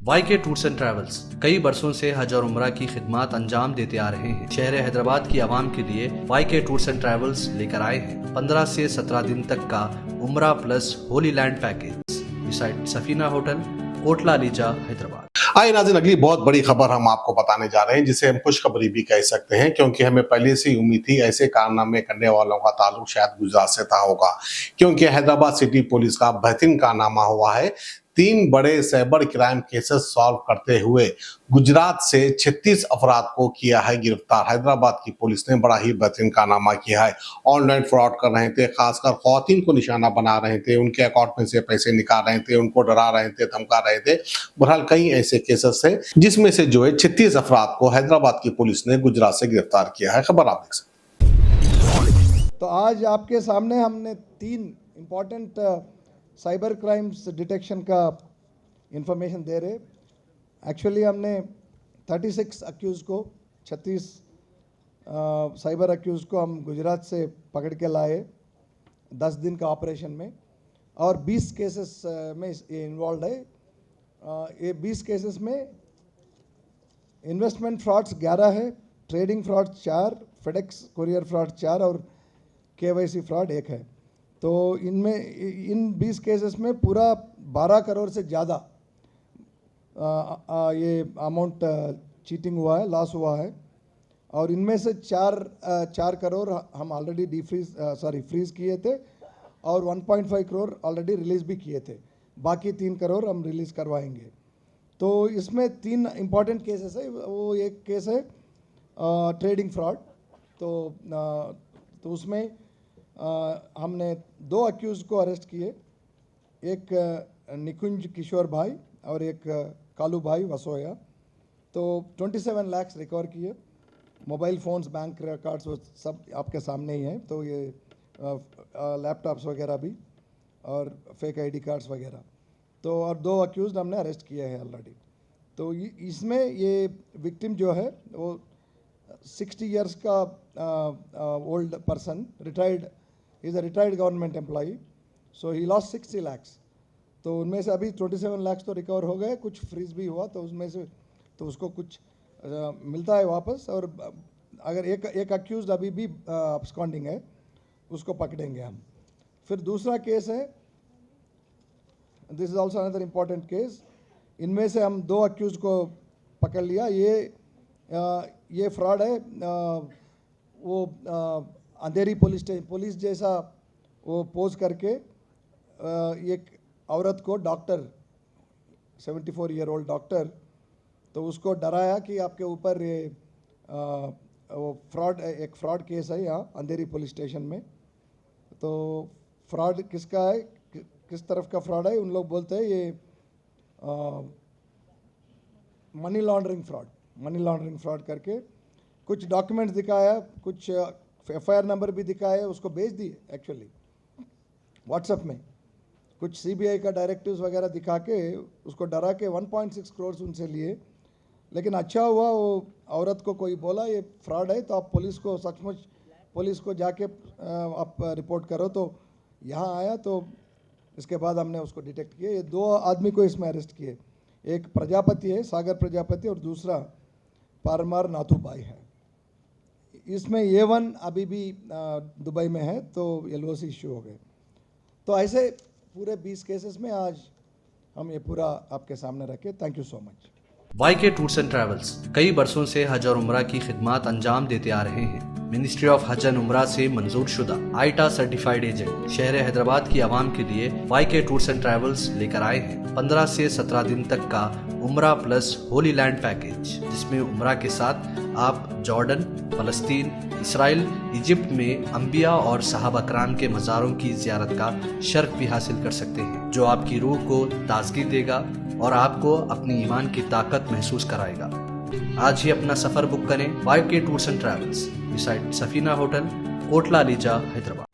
YK tours and travels कई बरसों से हज और उम्रा की खिदमत अंजाम देते आ रहे हैं। शहर हैदराबाद की आवाम के लिए YK टूर्स एंड ट्रैवल्स लेकर आए हैं 15 से 17 दिन तक का उम्रा plus Holi land package beside Safina hotel, Kotla Lisa, Hyderabad. आइए नाज़रीन, अगली बहुत बड़ी खबर हम आपको बताने जा रहे हैं, जिसे हम खुशखबरी भी कह सकते हैं, क्योंकि हमें पहले से ही उम्मीद थी ऐसे कारनामे करने वालों का ताल्लुक शायद गुजरात से था होगा, क्योंकि हैदराबाद सिटी पुलिस का बेहतरीन कारनामा हुआ है। 3 बड़े साइबर क्राइम केसेस सॉल्व करते हुए गुजरात से 36 अफराद को किया है गिरफ्तार। हैदराबाद की पुलिस ने बड़ा ही बेहतरीन कारनामा किया है। ऑनलाइन फ्रॉड कर रहे थे, खासकर खवातीन को निशाना बना रहे थे, उनके अकाउंट में से पैसे निकाल रहे थे, उनको डरा रहे थे, धमका रहे थे। बहरहाल कई ऐसे केसेस है जिसमें से जो है 36 अफराद को हैदराबाद की पुलिस ने गुजरात से गिरफ्तार किया है। खबर आप देख सकते हैं। तो आज आपके सामने हमने 3 इम्पॉर्टेंट साइबर क्राइम्स डिटेक्शन का इंफॉर्मेशन दे रहे। एक्चुअली हमने 36 अक्यूज़ को 36 साइबर अक्यूज़ को हम गुजरात से पकड़ के लाए 10 दिन का ऑपरेशन में, और 20 केसेस में ये इन्वॉल्व है। ये 20 केसेस में इन्वेस्टमेंट फ्रॉड्स 11 है, trading fraud 4, FedEx courier fraud 4 और KYC फ्रॉड 1 है। तो इन 20 केसेस में पूरा 12 करोड़ से ज़्यादा ये अमाउंट चीटिंग हुआ है, लॉस हुआ है। और इनमें से 4 करोड़ हम ऑलरेडी फ्रीज किए थे, और 1.5 करोड़ ऑलरेडी रिलीज़ भी किए थे। बाकी 3 करोड़ हम रिलीज़ करवाएंगे। तो इसमें 3 इम्पॉर्टेंट केसेस है। वो एक केस है ट्रेडिंग फ्रॉड। तो उसमें हमने 2 अक्यूज़ को अरेस्ट किए, एक निकुंज किशोर भाई और एक कालू भाई वसोया। तो 27 लाख रिकवर किए, मोबाइल फ़ोन्स, बैंक रिकॉर्ड्स, वो सब आपके सामने ही हैं। तो ये लैपटॉप्स वगैरह भी, और फेक ID कार्ड्स वगैरह। तो और 2 अक्यूज़ हमने अरेस्ट किए हैं ऑलरेडी। तो इसमें ये विक्टिम जो है वो 60 इयर्स का old person, retired, is a retired government employee. So he lost 60 lakhs। तो उनमें से अभी 27 lakhs तो रिकवर हो गए, कुछ फ्रीज भी हुआ, तो उसमें से तो उसको कुछ मिलता है वापस। और अगर एक अक्यूज़ अभी भी अब्सकॉन्डिंग है, उसको पकड़ेंगे हम। फिर दूसरा केस है, this is also another important case. इनमें से हम 2 अक्यूज़ को पकड़ लिया। ये फ्रॉड है, वो अंधेरी पुलिस जैसा वो पोज करके एक औरत को, डॉक्टर, 74 ईयर ओल्ड डॉक्टर, तो उसको डराया कि आपके ऊपर ये वो एक फ्रॉड केस है यहाँ अंधेरी पुलिस स्टेशन में। तो फ्रॉड किसका है, किस तरफ का फ्रॉड है? उन लोग बोलते हैं ये मनी लॉन्ड्रिंग फ्रॉड करके कुछ डॉक्यूमेंट्स दिखाया, कुछ FIR नंबर भी दिखाया, उसको भेज दिए एक्चुअली व्हाट्सएप में। कुछ CBI का डायरेक्टिव्स वगैरह दिखा के उसको डरा के 1.6 करोड़ उनसे लिए। लेकिन अच्छा हुआ वो औरत को कोई बोला ये फ्रॉड है, तो आप पुलिस को, सचमुच पुलिस को जाके आप रिपोर्ट करो। तो यहाँ आया, तो इसके बाद हमने उसको डिटेक्ट किया। ये 2 आदमी को इसमें अरेस्ट किए, एक प्रजापति है, सागर प्रजापति, और दूसरा पारमार नाथूबाई है। इसमें A1 अभी भी दुबई में है, तो LOC इश्यू हो गए। तो ऐसे पूरे 20 केसेस में आज हम ये पूरा आपके सामने रखे। Thank you so much. YK tours and travels कई बरसों से हज और उम्रा की खिदमत अंजाम देते आ रहे हैं। मिनिस्ट्री ऑफ हज एंड उम्रा से मंजूर शुदा आईटा सर्टिफाइड एजेंट शहर हैदराबाद की आवाम के लिए YK टूर्स एंड ट्रैवल्स लेकर आए हैं 15 से 17 दिन तक का उम्रा प्लस होली लैंड पैकेज, जिसमें उम्रा के साथ आप जॉर्डन, फलस्तीन, इसराइल, इजिप्ट में अंबिया और सहाबा कराम के मज़ारों की ज़ियारत का शर्फ भी हासिल कर सकते हैं, जो आपकी रूह को ताजगी देगा और आपको अपनी ईमान की ताकत महसूस कराएगा। आज ही अपना सफ़र बुक करें YK tours and travels beside Safina hotel, Kotla Lisa, Hyderabad.